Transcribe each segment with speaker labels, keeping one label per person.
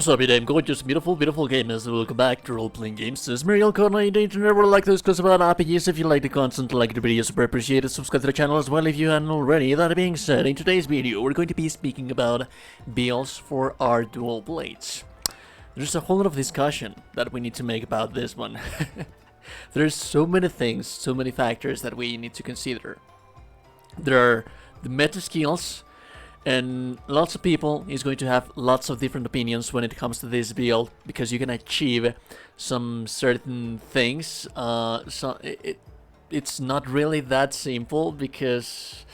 Speaker 1: What's up, you damn gorgeous, beautiful gamers? Welcome back to role-playing games. This is Muriel Conley, and you never like to discuss about RPGs. If you like the content, like the video, super appreciate it. Subscribe to the channel as well if you haven't already. That being said, in today's video, we're going to be speaking about builds for our dual blades. There's a whole lot of discussion that we need to make about this one. There's so many things, so many factors that we need to consider. There are the meta skills, and lots of people is going to have lots of different opinions when it comes to this build, because you can achieve some certain things. It's not really that simple because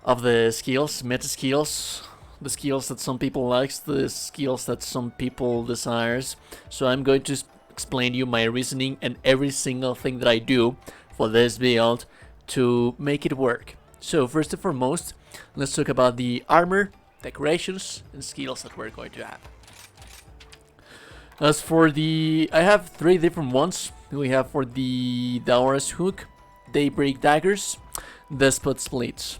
Speaker 1: of the skills, meta skills, the skills that some people likes, the skills that some people desires. So I'm going to explain you my reasoning and every single thing that I do for this build to make it work. So first and foremost, let's talk about the armor, decorations, and skills that we're going to have. As for the... I have three different ones. We have for the Dangos hook, Daybreak daggers, Despot splits.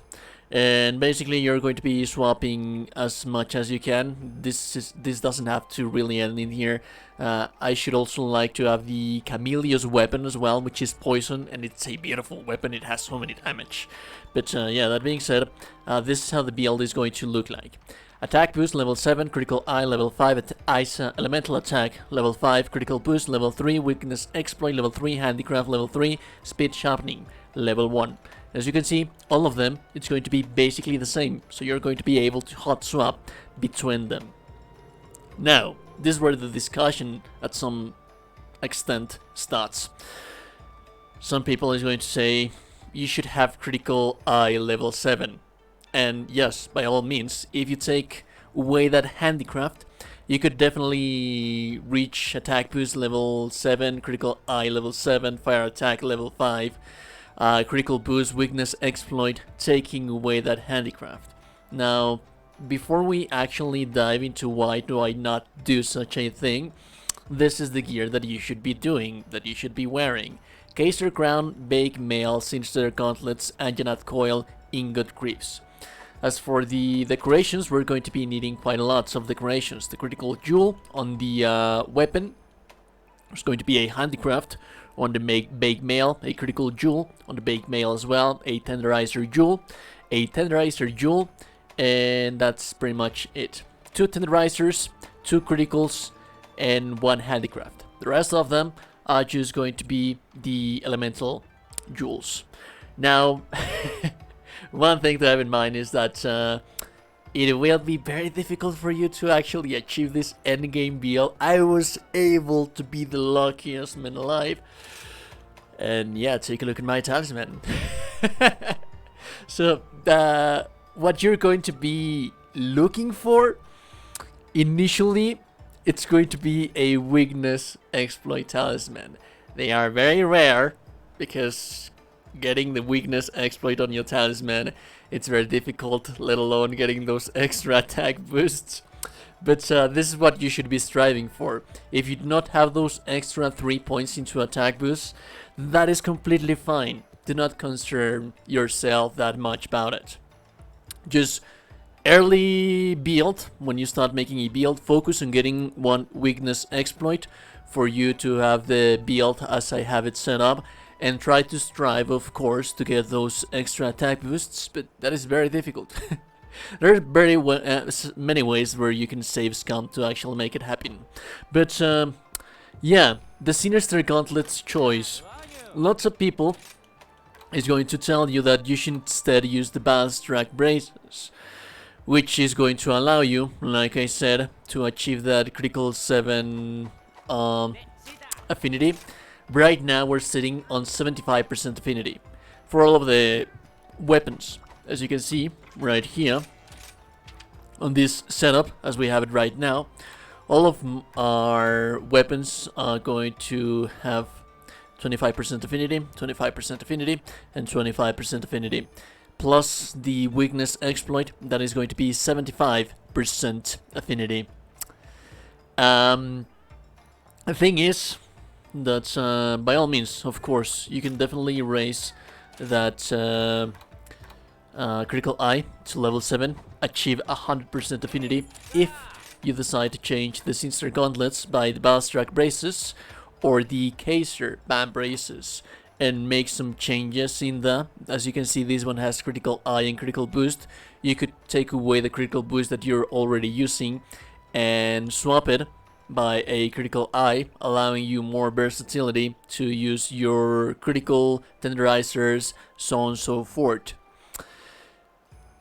Speaker 1: And basically you're going to be swapping as much as you can. This doesn't have to really end in here. I should also like to have the Camellia's weapon as well, which is poison, and it's a beautiful weapon. It has so many damage. But yeah, that being said, this is how the build is going to look like. Attack boost level 7, critical eye level 5, elemental attack level 5, critical boost level 3, weakness exploit level 3, handicraft level 3, speed sharpening level 1. As you can see, all of them, it's going to be basically the same, so you're going to be able to hot swap between them. Now, this is where the discussion at some extent starts. Some people is going to say you should have critical eye level 7. And yes, by all means, if you take away that handicraft, you could definitely reach attack boost level 7, critical eye level 7, fire attack level 5, critical boost, weakness exploit, taking away that handicraft. Now, before we actually dive into why do I not do such a thing, this is the gear that you should be doing, that you should be wearing. Kaiser crown, bake mail, sinister gauntlets, anjanat coil, ingot greaves. As for the decorations, we're going to be needing quite a lot of decorations. The critical jewel on the weapon. There's going to be a handicraft on the bake mail, a critical jewel on the bake mail as well, a tenderizer jewel, and that's pretty much it. 2 tenderizers, 2 criticals, and 1 handicraft. The rest of them are just going to be the elemental jewels. Now, one thing to have in mind is that it will be very difficult for you to actually achieve this endgame build. I was able to be the luckiest man alive. And yeah, take a look at my talisman. So, what you're going to be looking for, initially, it's going to be a weakness exploit talisman. They are very rare, because getting the weakness exploit on your talisman, it's very difficult, let alone getting those extra attack boosts. But this is what you should be striving for. If you do not have those extra 3 points into attack boosts, that is completely fine. Do not concern yourself that much about it. Just early build, when you start making a build, focus on getting 1 weakness exploit for you to have the build as I have it set up. And try to strive, of course, to get those extra attack boosts, but that is very difficult. There are many ways where you can save scum to actually make it happen. But yeah, the Sinister Gauntlet's choice. Lots of people is going to tell you that you should instead use the Ballast Track Braces, which is going to allow you, like I said, to achieve that critical 7 affinity. Right now we're sitting on 75% affinity for all of the weapons. As you can see right here on this setup as we have it right now, all of our weapons are going to have 25% affinity, 25% affinity, and 25% affinity. Plus the weakness exploit, that is going to be 75% affinity. The thing is that by all means, of course, you can definitely raise that critical eye to level 7, achieve 100% affinity if you decide to change the Sinister Gauntlets by the Bastrack Braces or the Kaiser Band Braces and make some changes in the. As you can see, this one has critical eye and critical boost. You could take away the critical boost that you're already using and swap it by a critical eye, allowing you more versatility to use your critical tenderizers, so on and so forth.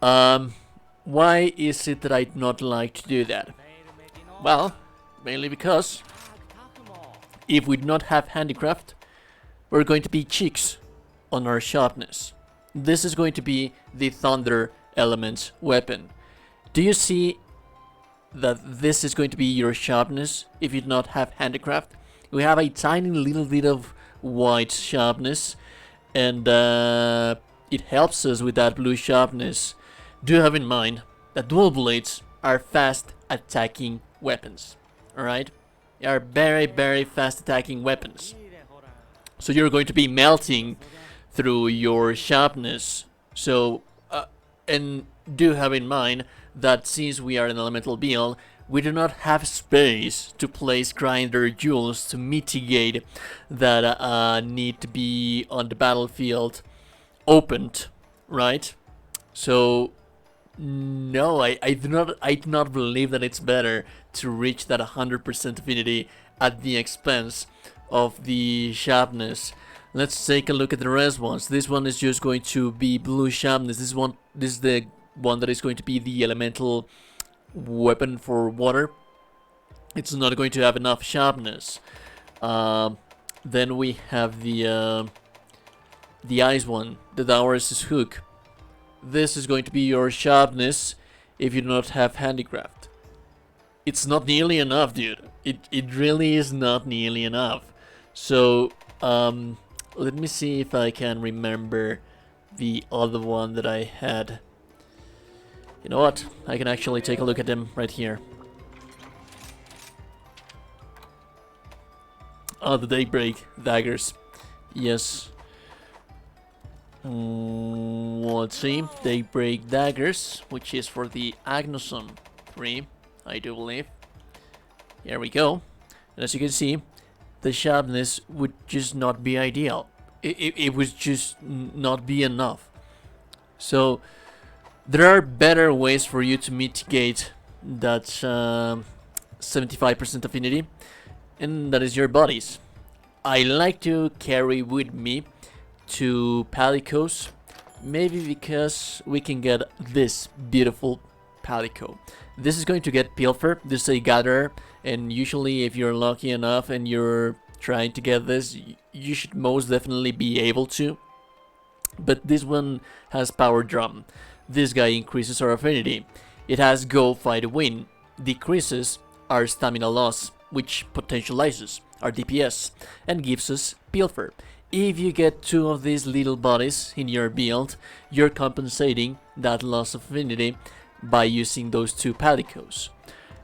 Speaker 1: Why is it that I do not like to do that? Well, mainly because if we do not have handicraft, we're going to be cheeks on our sharpness. This is going to be the Thunder Element's weapon. Do you see that this is going to be your sharpness if you do not have handicraft? We have a tiny little bit of white sharpness, and it helps us with that blue sharpness. Do have in mind that dual blades are fast attacking weapons. Alright? They are very, very fast attacking weapons. So you're going to be melting through your sharpness. So, and do have in mind that since we are an elemental build, we do not have space to place grinder jewels to mitigate that need to be on the battlefield opened, right? So no, I do not believe that it's better to reach that 100% affinity at the expense of the sharpness. Let's take a look at the rest ones. This one is just going to be blue sharpness. This is the one that is going to be the elemental weapon for water. It's not going to have enough sharpness. Then we have the ice one, the Dangos hook. This is going to be your sharpness if you do not have handicraft. It's not nearly enough, dude. It really is not nearly enough. So, let me see if I can remember the other one that I had. You know what? I can actually take a look at them right here. Oh, the Daybreak daggers. Yes. Let's see. Daybreak daggers, which is for the Agnoson 3, I do believe. Here we go. And as you can see, the sharpness would just not be ideal. It would just not be enough. So there are better ways for you to mitigate that 75% affinity, and that is your bodies. I like to carry with me 2 palicos, maybe because we can get this beautiful palico. This is going to get pilfer. This is a gatherer, and usually if you're lucky enough and you're trying to get this, you should most definitely be able to. But this one has power drum. This guy increases our affinity. It has go, fight, win. Decreases our stamina loss, which potentializes our DPS and gives us pilfer. If you get 2 of these little bodies in your build, you're compensating that loss of affinity by using those 2 palicos.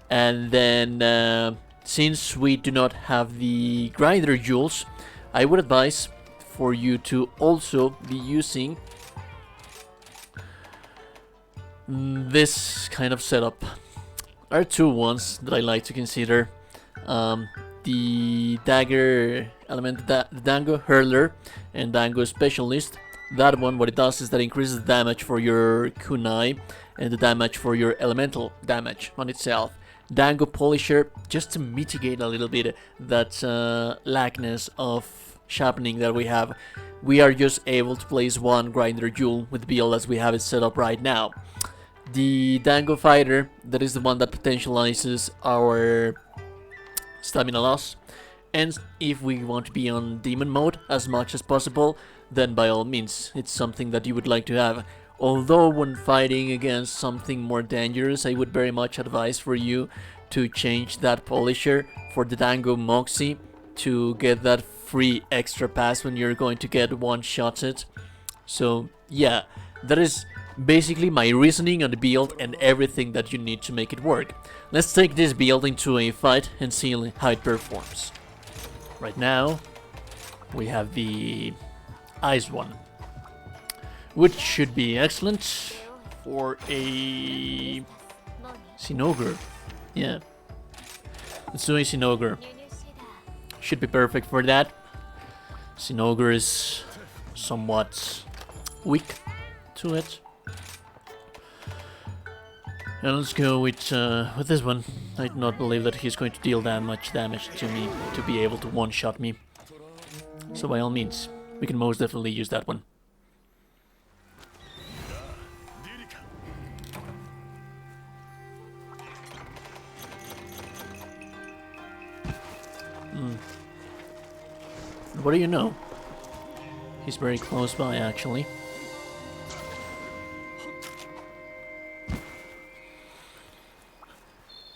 Speaker 1: And then, since we do not have the grinder jewels, I would advise for you to also be using this kind of setup. There are 2 ones that I like to consider. The dagger element, the Dango Hurler and Dango Specialist. That one, what it does is that it increases the damage for your kunai and the damage for your elemental damage on itself. Dango Polisher, just to mitigate a little bit that lackness of sharpening that we have. We are just able to place 1 grinder jewel with the build as we have it set up right now. The Dango Fighter, that is the one that potentializes our stamina loss, and if we want to be on demon mode as much as possible, then by all means it's something that you would like to have. Although when fighting against something more dangerous, I would very much advise for you to change that polisher for the Dango Moxie to get that free extra pass when you're going to get one-shotted. So yeah, that is basically my reasoning on the build and everything that you need to make it work. Let's take this build into a fight and see how it performs. Right now, we have the Ice one, which should be excellent for a Sinogre. Yeah. Utsui Sinogre. Should be perfect for that. Sinogre is somewhat weak to it. And let's go with this one. I do not believe that he's going to deal that much damage to me to be able to one-shot me. So by all means, we can most definitely use that one. What do you know? He's very close by, actually.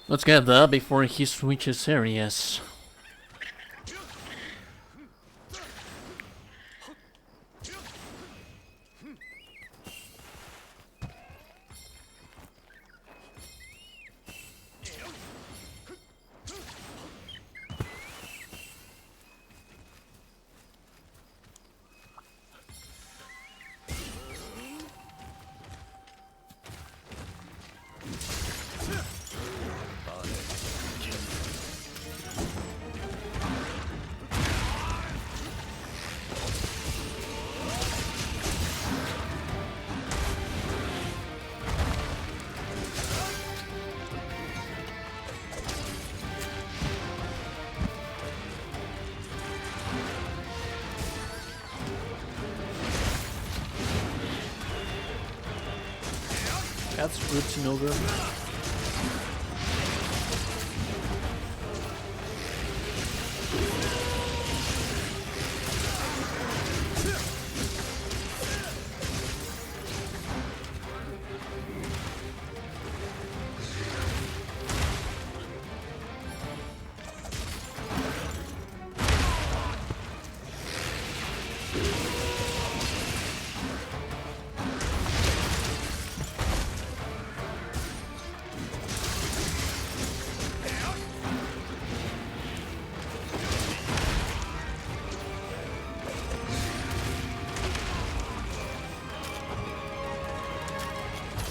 Speaker 1: Let's get that before he switches areas. That's good to know, bro.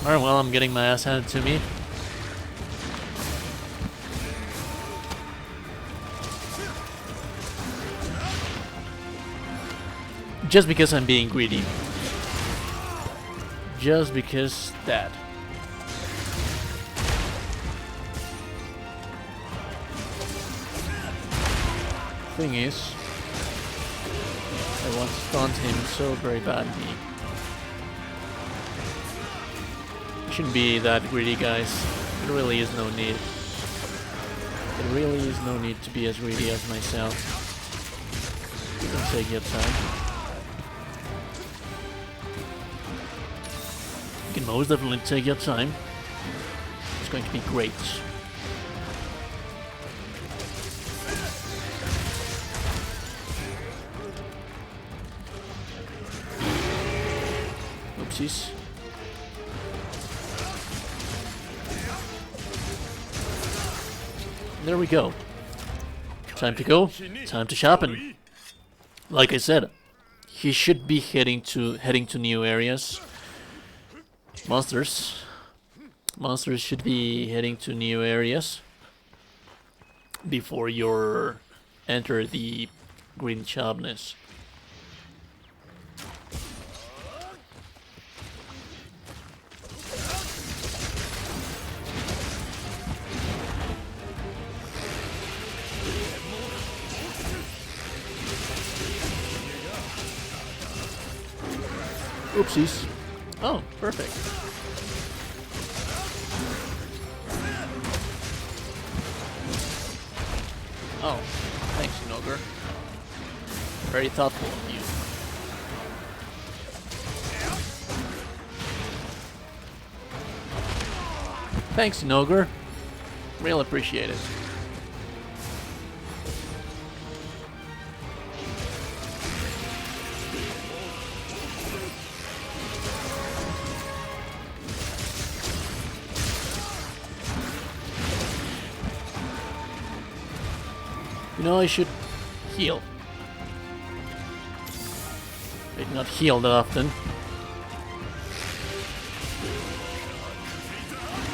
Speaker 1: Alright, well, I'm getting my ass handed to me. Just because I'm being greedy. Just because that. Thing is, I want to stunt him so very badly. Shouldn't be that greedy, guys. There really is no need. There really is no need to be as greedy as myself. You can take your time. You can most definitely take your time. It's going to be great. Oopsies. There we go. Time to go. Time to sharpen. Like I said, he should be heading to new areas. Monsters should be heading to new areas before you enter the green sharpness. Oopsies. Oh, perfect. Oh, thanks, Nogre. Very thoughtful of you. Thanks, Nogre. Real appreciate it. You know, I should heal. I did not heal that often.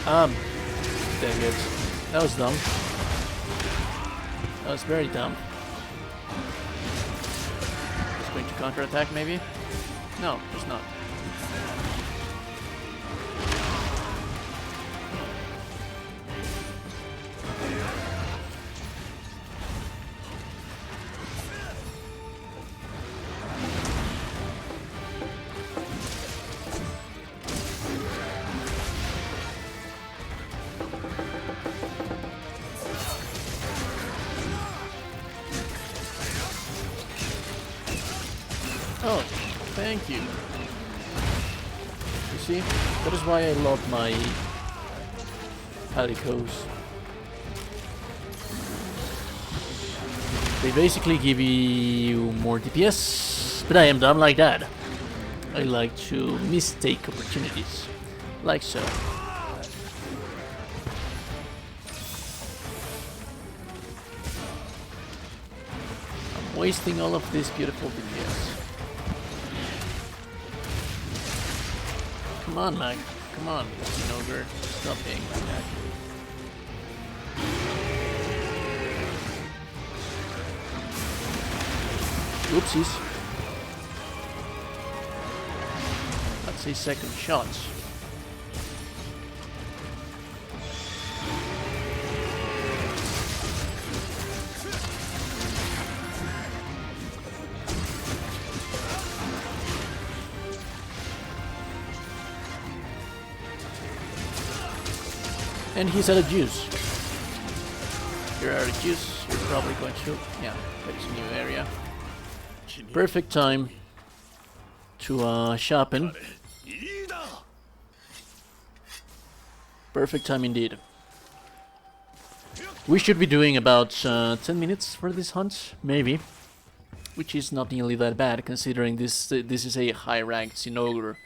Speaker 1: Dang it. That was dumb. That was very dumb. Just going to counterattack, maybe? No, just not. Oh, thank you. You see, that is why I love my Palicos. They basically give you more DPS, but I am dumb like that. I like to mistake opportunities, like so. I'm wasting all of this beautiful DPS. Come on, Mag. Come on, Ogre. Stop being like that. Oopsies. That's a second shot. And he's out of juice. You're out of juice, you're probably going to... yeah, that's a new area. Perfect time to sharpen. Perfect time indeed. We should be doing about 10 minutes for this hunt, maybe. Which is not nearly that bad, considering this is a high-ranked Sinogre.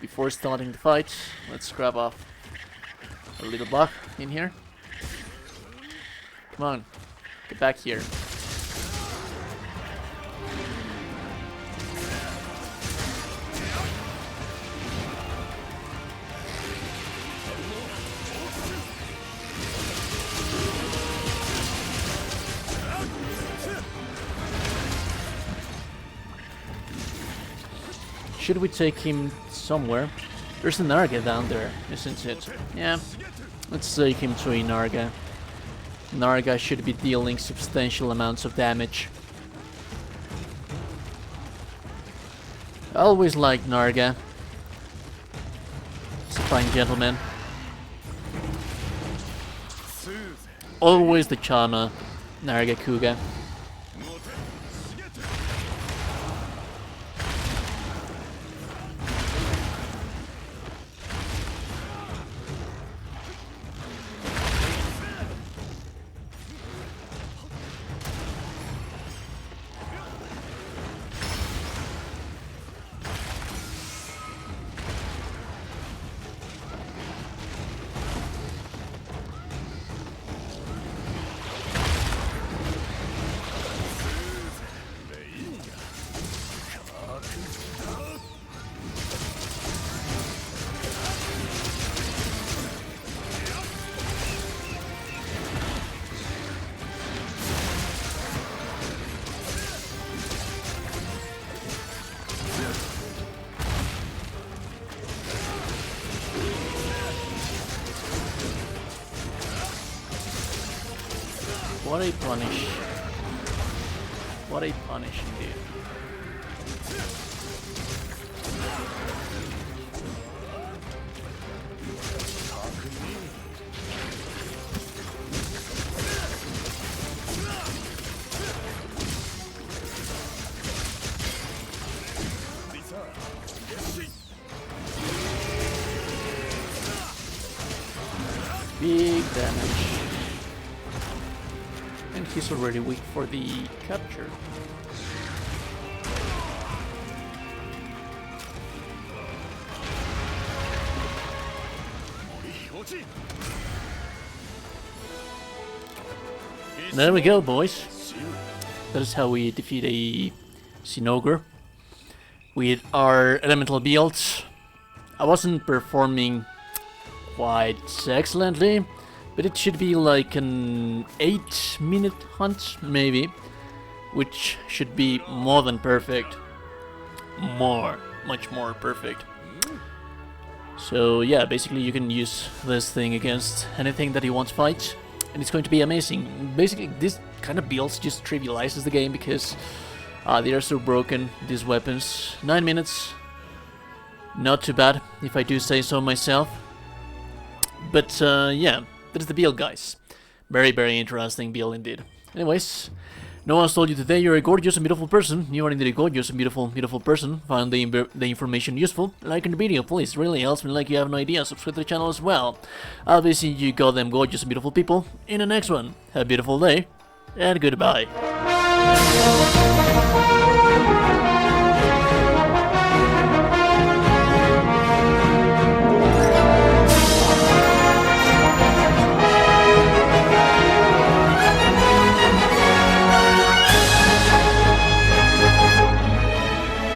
Speaker 1: Before starting the fight, let's grab off a little buck in here. Come on, get back here. Should we take him somewhere? There's a Narga down there, isn't it? Yeah, let's take him to a Narga. Narga should be dealing substantial amounts of damage. I always liked Narga. He's a fine gentleman. Always the charmer, Narga Kuga. What a punish. What a punish indeed. Big damage. And he's already weak for the capture. There we go, boys. That is how we defeat a Sinogre with our elemental build. I wasn't performing quite excellently, but it should be like an 8-minute hunt, maybe, which should be more than perfect. Much more perfect. So yeah, basically you can use this thing against anything that you want to fight, and it's going to be amazing. Basically, this kind of builds just trivializes the game because they are so broken, these weapons. 9 minutes, not too bad, if I do say so myself. But yeah, that is the build, guys. Very, very interesting build indeed. Anyways, no one's told you today you're a gorgeous and beautiful person. You are indeed a gorgeous and beautiful person. Found the information useful. Like the video, please. Really helps me like you have no idea. Subscribe to the channel as well. I'll be seeing you goddamn gorgeous and beautiful people in the next one. Have a beautiful day, and goodbye.